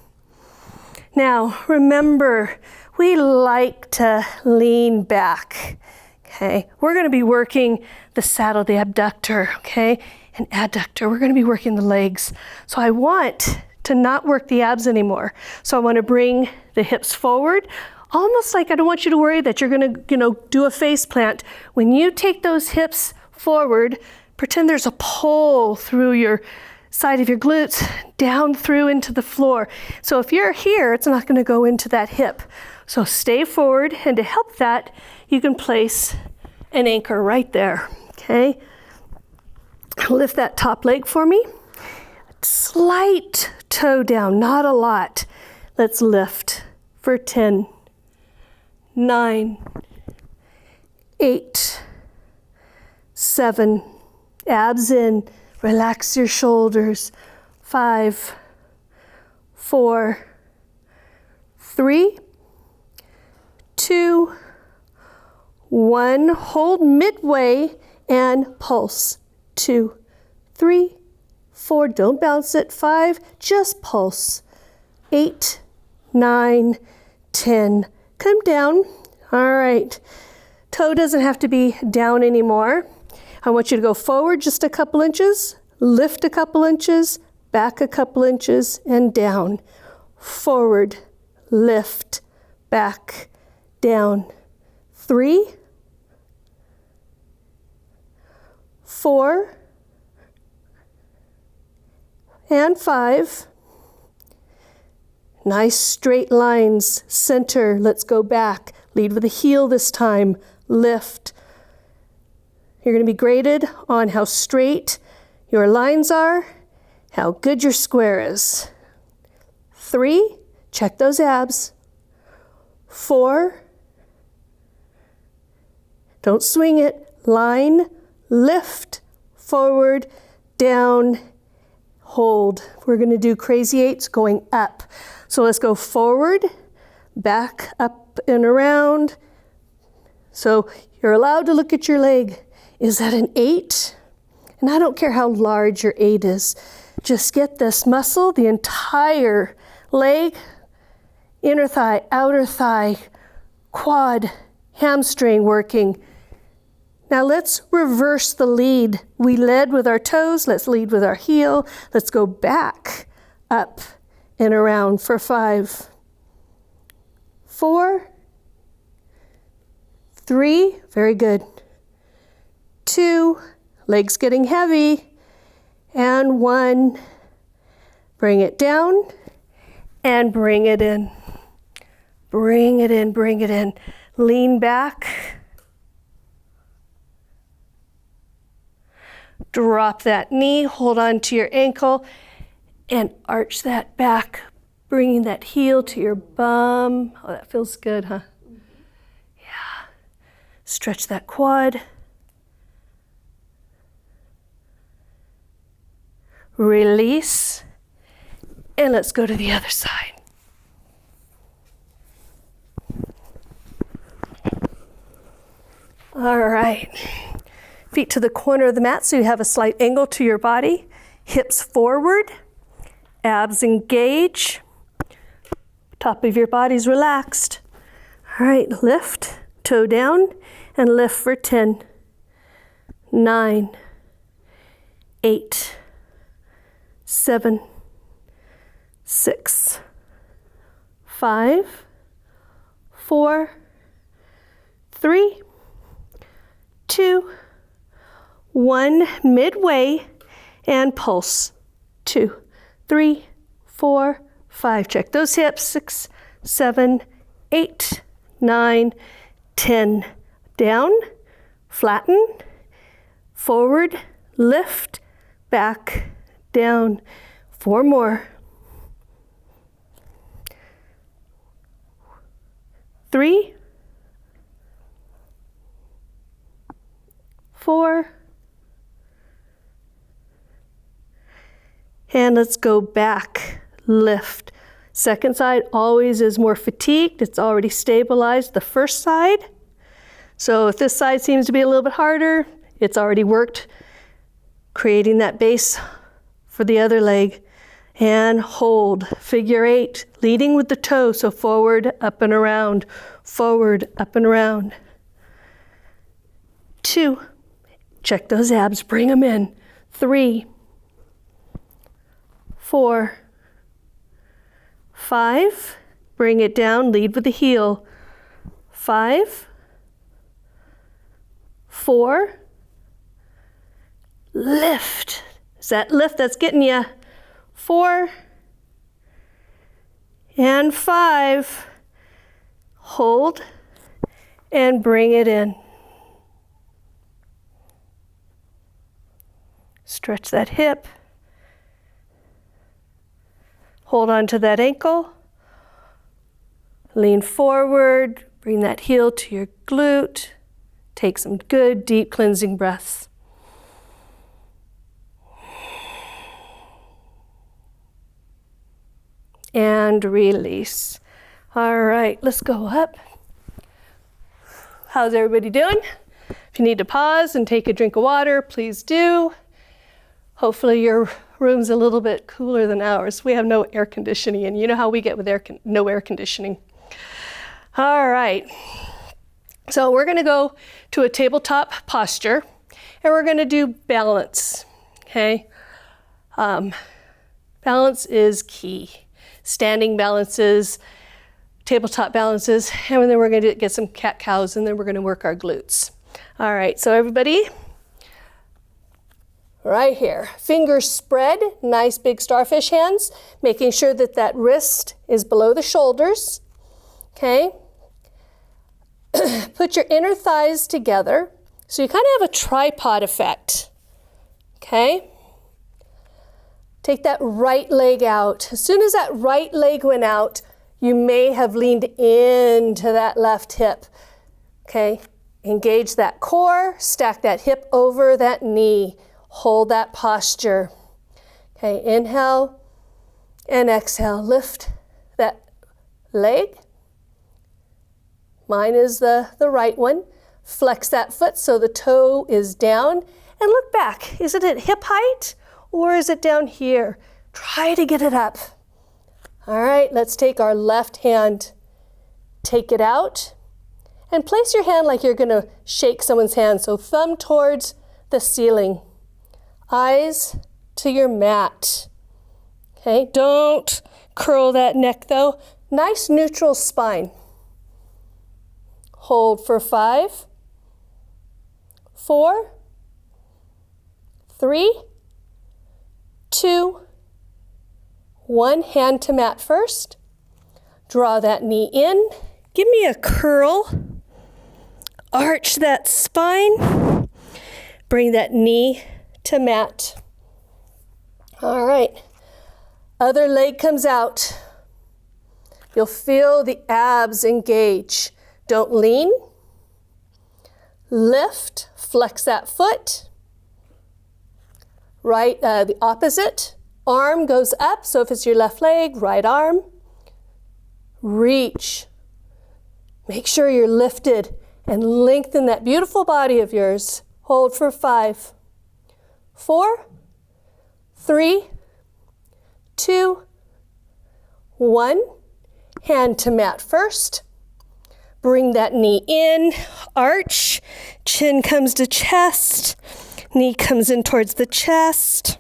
Now, remember, we like to lean back. Okay, we're going to be working the saddle, the abductor, okay, and adductor. We're going to be working the legs. So I want to not work the abs anymore. So I want to bring the hips forward, almost like I don't want you to worry that you're going to, do a face plant. When you take those hips forward, pretend there's a pole through your side of your glutes, down through into the floor. So if you're here, it's not going to go into that hip. So stay forward, and to help that, you can place an anchor right there, okay? Lift that top leg for me. Slight toe down, not a lot. Let's lift for 10, 9, 8, 7, abs in, relax your shoulders. 5, 4, 3, 2, 1. Hold midway and pulse. 2, 3, 4. Don't bounce it. 5. Just pulse. 8, 9, 10. Come down. All right. Toe doesn't have to be down anymore. I want you to go forward just a couple inches, lift a couple inches, back a couple inches, and down. Forward, lift, back, down. 3, 4, and 5. Nice straight lines, center. Let's go back. Lead with the heel this time. Lift. You're going to be graded on how straight your lines are, how good your square is. 3, check those abs. 4, don't swing it. Line, lift, forward, down, hold. We're going to do crazy 8s going up. So let's go forward, back, up and around. So you're allowed to look at your leg. Is that an 8? And I don't care how large your 8 is. Just get this muscle, the entire leg, inner thigh, outer thigh, quad, hamstring working. Now let's reverse the lead. We led with our toes. Let's lead with our heel. Let's go back, up, and around for 5, 4, 3, very good. 2, legs getting heavy, and 1, bring it down, and bring it in. Bring it in, bring it in. Lean back. Drop that knee, hold on to your ankle, and arch that back, bringing that heel to your bum. Oh, that feels good, huh? Yeah. Stretch that quad. Release, and let's go to the other side. All right, feet to the corner of the mat so you have a slight angle to your body. Hips forward, abs engage, top of your body's relaxed. All right, lift, toe down, and lift for 10, 9, 8, 7, 6, 5, 4, 3, 2, 1, midway, and pulse. 2, 3, 4, 5. Check those hips. 6, 7, 8, 9, 10. Down, flatten, forward, lift, back, down. 4 more. 3, 4. And let's go back, lift. Second side always is more fatigued. It's already stabilized the first side. So if this side seems to be a little bit harder, it's already worked, creating that base for the other leg. And hold, figure 8, leading with the toe, so forward, up and around, forward, up and around. 2, check those abs, bring them in. 3, 4, 5, bring it down, lead with the heel. 5, 4, lift. Is that lift that's getting you? 4, and 5, hold, and bring it in. Stretch that hip. Hold on to that ankle. Lean forward, bring that heel to your glute. Take some good, deep cleansing breaths. And release. All right, let's go up. How's everybody doing? If you need to pause and take a drink of water, please do. Hopefully your room's a little bit cooler than ours. We have no air conditioning, and you know how we get with no air conditioning. All right, so we're gonna go to a tabletop posture, and we're gonna do balance, okay? Balance is key. Standing balances, tabletop balances, and then we're gonna get some cat-cows, and then we're gonna work our glutes. All right, so everybody, right here, fingers spread, nice big starfish hands, making sure that that wrist is below the shoulders, okay? Put your inner thighs together, so you kind of have a tripod effect, okay? Take that right leg out. As soon as that right leg went out, you may have leaned into that left hip, okay? Engage that core, stack that hip over that knee. Hold that posture. Okay, inhale and exhale. Lift that leg. Mine is the right one. Flex that foot so the toe is down. And look back. Is it at hip height or is it down here? Try to get it up. All right, let's take our left hand. Take it out. And place your hand like you're going to shake someone's hand. So thumb towards the ceiling. Eyes to your mat. Okay, don't curl that neck though. Nice neutral spine. Hold for 5, 4, 3, 2, 1. Hand to mat first. Draw that knee in. Give me a curl. Arch that spine. Bring that knee to mat. All right. Other leg comes out. You'll feel the abs engage. Don't lean. Lift, flex that foot. Right, the opposite. Arm goes up, so if it's your left leg, right arm. Reach. Make sure you're lifted and lengthen that beautiful body of yours. Hold for 5, 4, 3, 2, 1. Hand to mat first. Bring that knee in, arch, chin comes to chest, knee comes in towards the chest,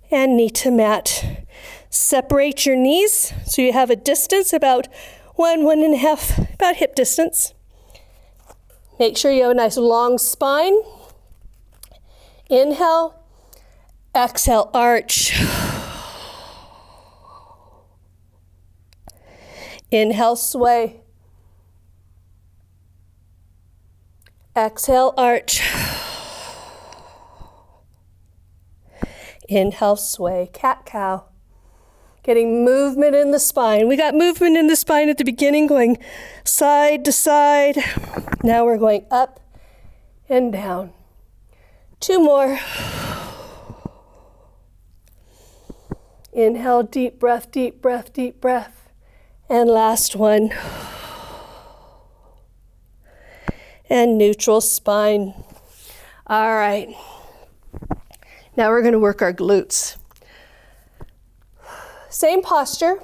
and knee to mat. Separate your knees so you have a distance about 1.5, about hip distance. Make sure you have a nice long spine. Inhale, exhale, arch. Inhale, sway. Exhale, arch. Inhale, sway, cat-cow. Getting movement in the spine. We got movement in the spine at the beginning, going side to side. Now we're going up and down. 2 more. Inhale, deep breath, deep breath, deep breath. And last one. And neutral spine. All right. Now we're going to work our glutes. Same posture.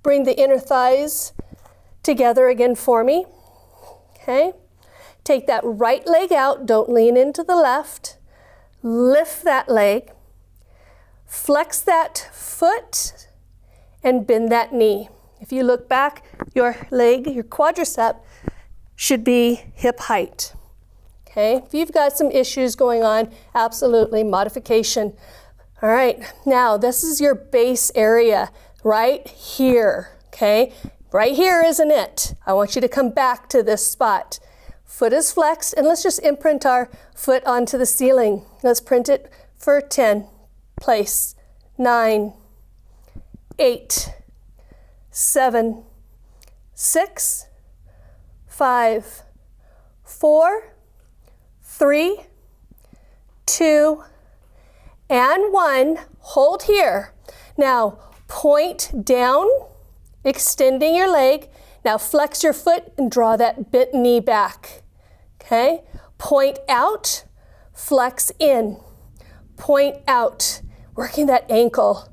Bring the inner thighs together again for me. Okay. Take that right leg out. Don't lean into the left. Lift that leg. Flex that foot and bend that knee. If you look back, your leg, your quadricep should be hip height. Okay, if you've got some issues going on, absolutely modification. All right, now this is your base area right here. Okay, right here isn't it? I want you to come back to this spot. Foot is flexed, and let's just imprint our foot onto the ceiling. Let's print it for 10. Place. 9, 8, 7, 6, 5, 4, 3, 2, and 1. Hold here. Now, point down, extending your leg. Now, flex your foot and draw that bent knee back. Okay? Point out, flex in. Point out, working that ankle.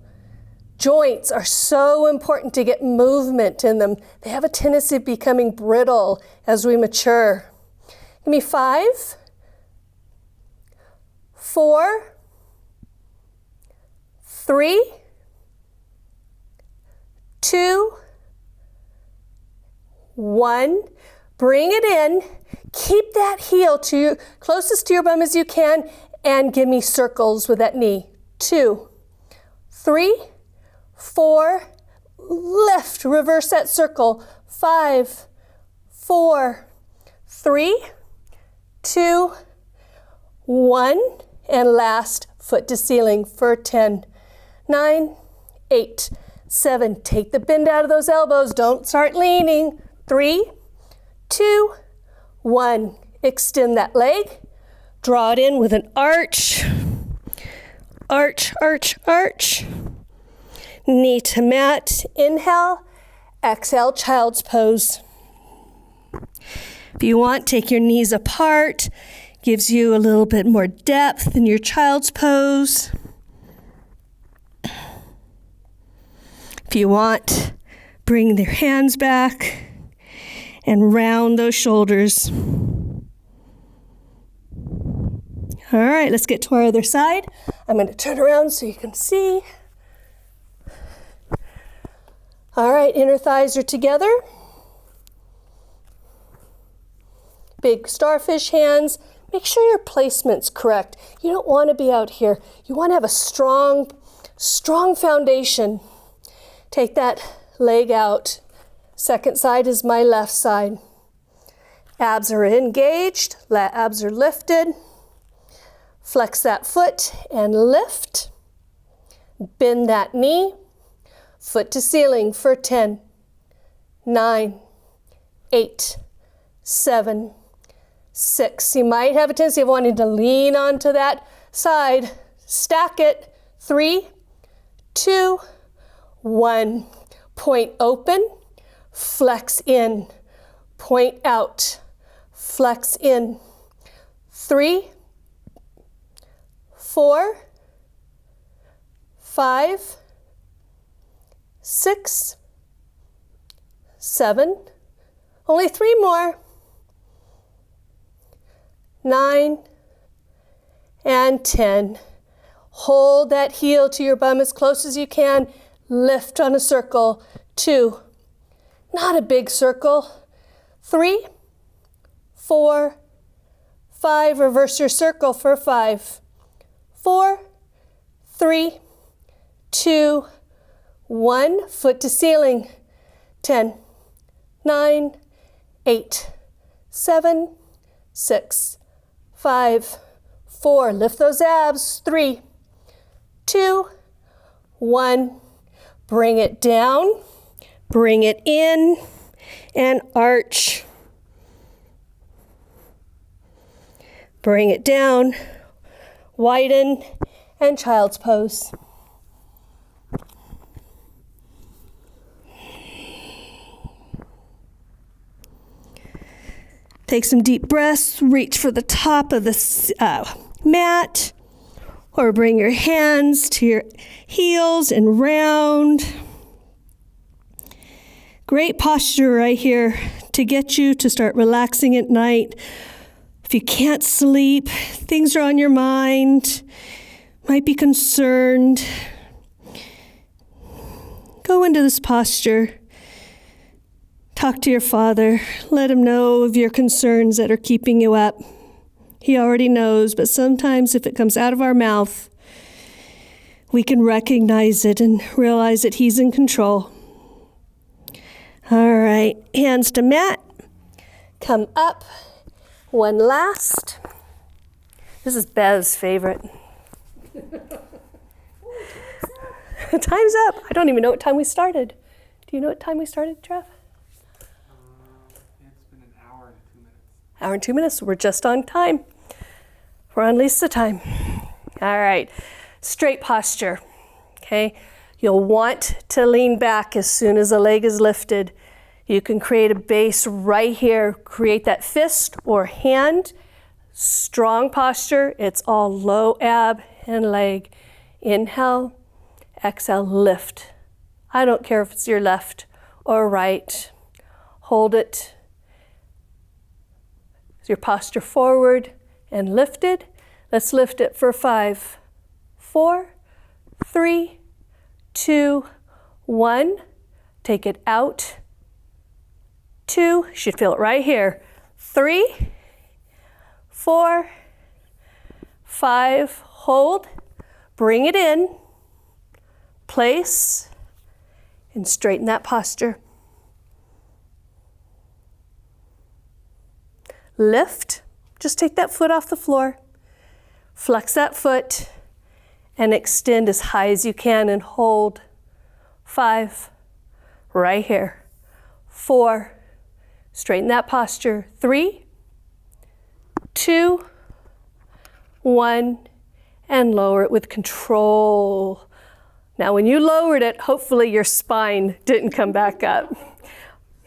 Joints are so important to get movement in them. They have a tendency of becoming brittle as we mature. Give me 5, 4, 3, 2, 1. Bring it in. Keep that heel closest to your bum as you can, and give me circles with that knee. 2, 3, 4, lift, reverse that circle. 5, 4, 3, 2, 1, and last, foot to ceiling for 10, 9, 8, 7. Take the bend out of those elbows. Don't start leaning. 3, 2, 1. Extend that leg. Draw it in with an arch. Arch, arch, arch. Knee to mat. Inhale. Exhale, child's pose. If you want, take your knees apart. Gives you a little bit more depth in your child's pose. If you want, bring their hands back and round those shoulders. All right, let's get to our other side. I'm going to turn around so you can see. All right, inner thighs are together. Big starfish hands. Make sure your placement's correct. You don't want to be out here. You want to have a strong foundation. Take that leg out. Second side is my left side. Abs are engaged. Abs are lifted. Flex that foot and lift. Bend that knee. Foot to ceiling for 10, 9, 8, 7, 6. You might have a tendency of wanting to lean onto that side. Stack it. 3, 2, 1. Point open. Flex in. Point out. Flex in. 3, 4, 5, 6, 7, only 3 more, 9, and 10. Hold that heel to your bum as close as you can. Lift on a circle. 2, not a big circle. 3, 4, 5, reverse your circle for 5, 4, 3, 2, 1, foot to ceiling. 10, 9, 8, 7, 6, 5, 4. Lift those abs. 3, 2, 1. Bring it down. Bring it in and arch. Bring it down, widen, and child's pose. Take some deep breaths, reach for the top of the mat, or bring your hands to your heels and round. Great posture right here to get you to start relaxing at night. If you can't sleep, things are on your mind, might be concerned, go into this posture. Talk to your Father. Let him know of your concerns that are keeping you up. He already knows, but sometimes if it comes out of our mouth, we can recognize it and realize that he's in control. All right, hands to mat. Come up. One last. This is Bev's favorite. Time's up. I don't even know what time we started. Do you know what time we started, Trev? It's been an hour and 2 minutes. Hour and 2 minutes, so we're just on time. We're on Lisa time. All right, straight posture, okay? You'll want to lean back as soon as the leg is lifted. You can create a base right here, create that fist or hand. Strong posture, it's all low ab and leg. Inhale, exhale, lift. I don't care if it's your left or right. Hold it. Your posture forward and lifted. Let's lift it for 5, 4, 3, 2, 1. Take it out. 2, you should feel it right here. 3, 4, 5, hold. Bring it in. Place and straighten that posture. Lift, just take that foot off the floor, flex that foot, and extend as high as you can and hold. 5, right here. 4, straighten that posture. 3, 2, 1, and lower it with control. Now when you lowered it, hopefully your spine didn't come back up.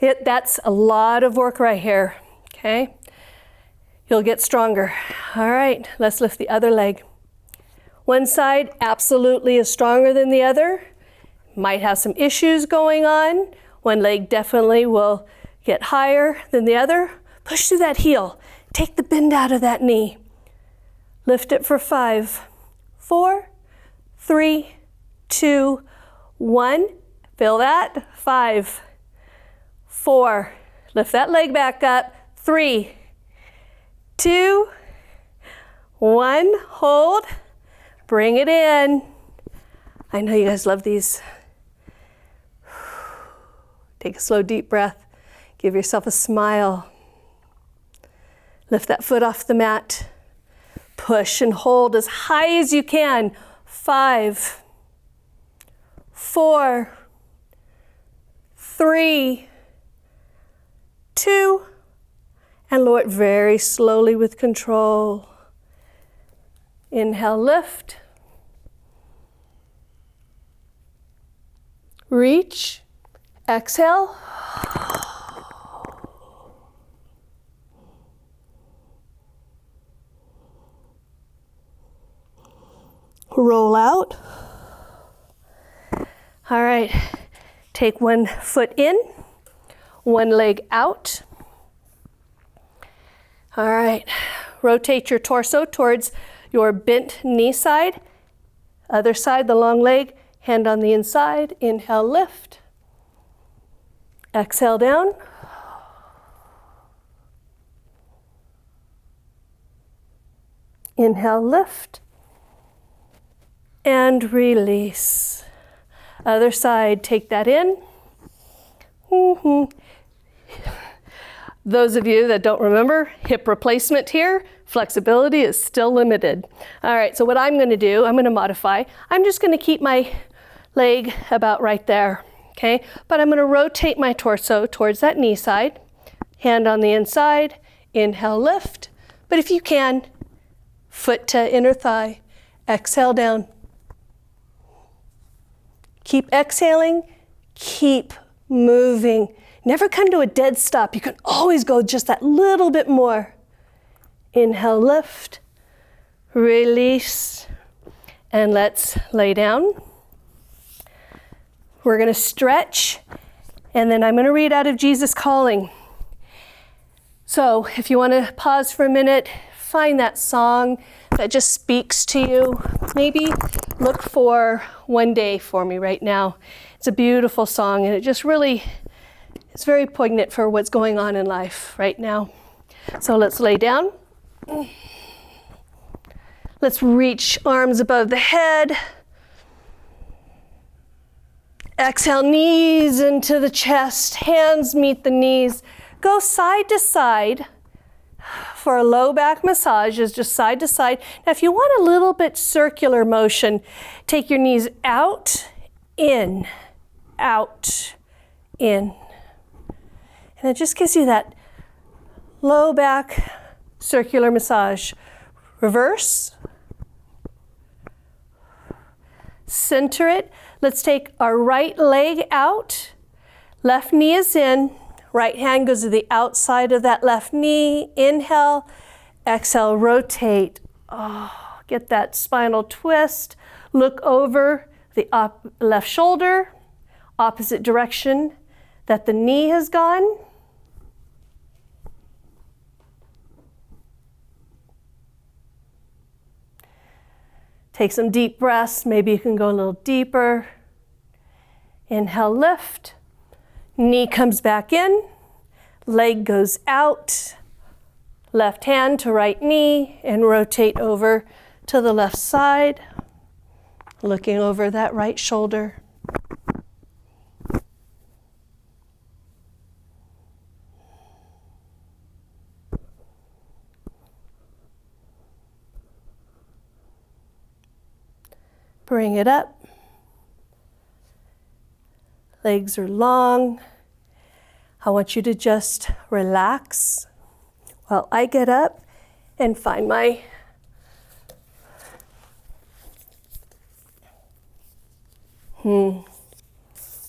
That's a lot of work right here, okay? You'll get stronger. All right, let's lift the other leg. One side absolutely is stronger than the other. Might have some issues going on. One leg definitely will get higher than the other. Push through that heel. Take the bend out of that knee. Lift it for 5, 4, 3, 2, 1. Feel that? 5, 4. Lift that leg back up. 3, 2, 1. Hold. Bring it in. I know you guys love these. Take a slow, deep breath. Give yourself a smile. Lift that foot off the mat. Push and hold as high as you can. 5, 4, 3, 2, and lower it very slowly with control. Inhale, lift. Reach. Exhale. Roll out. All right, take one foot in, one leg out. All right, rotate your torso towards your bent knee side. Other side, the long leg, hand on the inside. Inhale, lift. Exhale down. Inhale, lift. And release. Other side, take that in. Those of you that don't remember, hip replacement here, flexibility is still limited. All right, so what I'm gonna do, I'm gonna modify. I'm just gonna keep my leg about right there, okay? But I'm gonna rotate my torso towards that knee side, hand on the inside, inhale, lift. But if you can, Foot to inner thigh. Exhale down. Keep exhaling. Keep moving. Never come to a dead stop. You can always go just that little bit more. Inhale, lift. Release. And let's lay down. We're going to stretch. And then I'm going to read out of Jesus Calling. So if you want to pause for a minute, find that song that just speaks to you. Maybe look for One Day for me right now. It's a beautiful song, and it just really, it's very poignant for what's going on in life right now. So let's lay down. Let's reach arms above the head. Exhale, knees into the chest, hands meet the knees. Go side to side for a low back massage, is just side to side. Now, if you want a little bit circular motion, take your knees out, in, out, in. And it just gives you that low back circular massage. Reverse. Center it. Let's take our right leg out. Left knee is in. Right hand goes to the outside of that left knee. Inhale. Exhale, rotate. Oh, get that spinal twist. Look over the left shoulder, opposite direction that the knee has gone. Take some deep breaths. Maybe you can go a little deeper. Inhale, lift. Knee comes back in. Leg goes out. Left hand to right knee and rotate over to the left side. Looking over that right shoulder. Bring it up. Legs are long. I want you to just relax while I get up and find my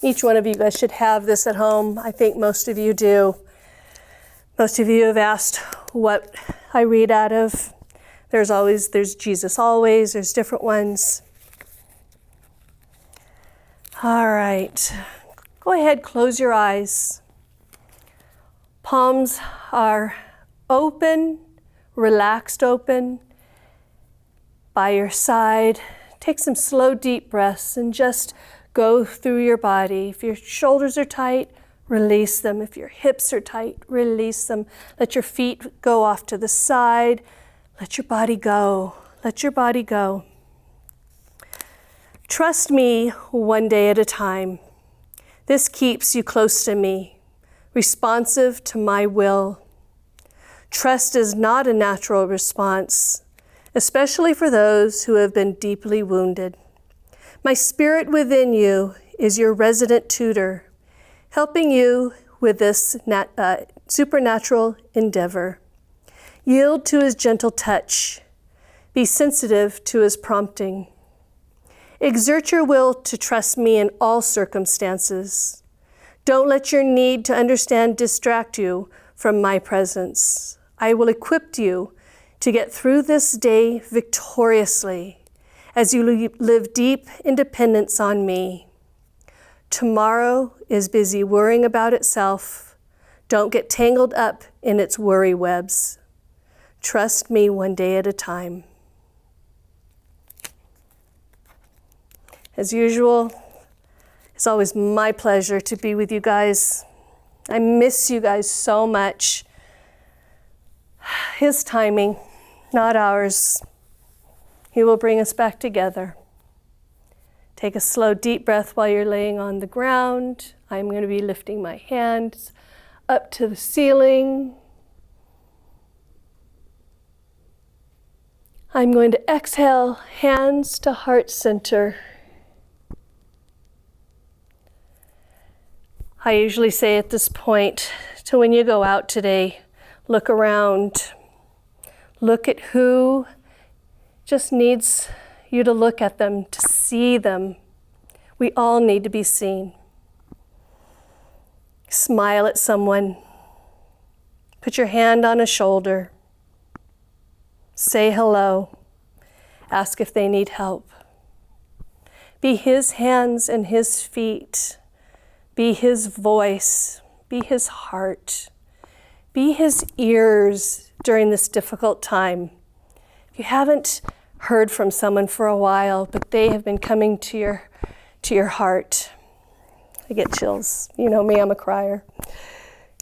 Each one of you guys should have this at home. I think most of you do. Most of you have asked what I read out of. There's Jesus Always, there's different ones. All right, go ahead, close your eyes. Palms are open, relaxed open by your side. Take some slow, deep breaths and just go through your body. If your shoulders are tight, release them. If your hips are tight, release them. Let your feet go off to the side. Let your body go. Let your body go. Trust me one day at a time. This keeps you close to me, responsive to my will. Trust is not a natural response, especially for those who have been deeply wounded. My spirit within you is your resident tutor, helping you with this supernatural endeavor. Yield to his gentle touch. Be sensitive to his prompting. Exert your will to trust me in all circumstances. Don't let your need to understand distract you from my presence. I will equip you to get through this day victoriously as you live deep independence on me. Tomorrow is busy worrying about itself. Don't get tangled up in its worry webs. Trust me one day at a time. As usual, it's always my pleasure to be with you guys. I miss you guys so much. His timing, not ours. He will bring us back together. Take a slow, deep breath while you're laying on the ground. I'm going to be lifting my hands up to the ceiling. I'm going to exhale, hands to heart center. I usually say at this point to when you go out today, look around. Look at who just needs you to look at them, to see them. We all need to be seen. Smile at someone. Put your hand on a shoulder. Say hello. Ask if they need help. Be his hands and his feet. Be his voice. Be his heart. Be his ears during this difficult time. If you haven't heard from someone for a while, but they have been coming to your heart, I get chills. You know me, I'm a crier.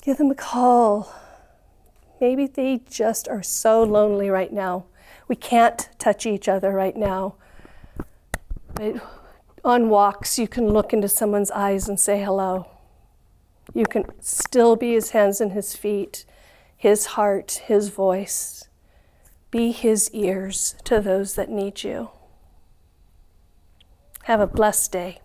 Give them a call. Maybe they just are so lonely right now. We can't touch each other right now. But on walks, you can look into someone's eyes and say hello. You can still be his hands and his feet, his heart, his voice. Be his ears to those that need you. Have a blessed day.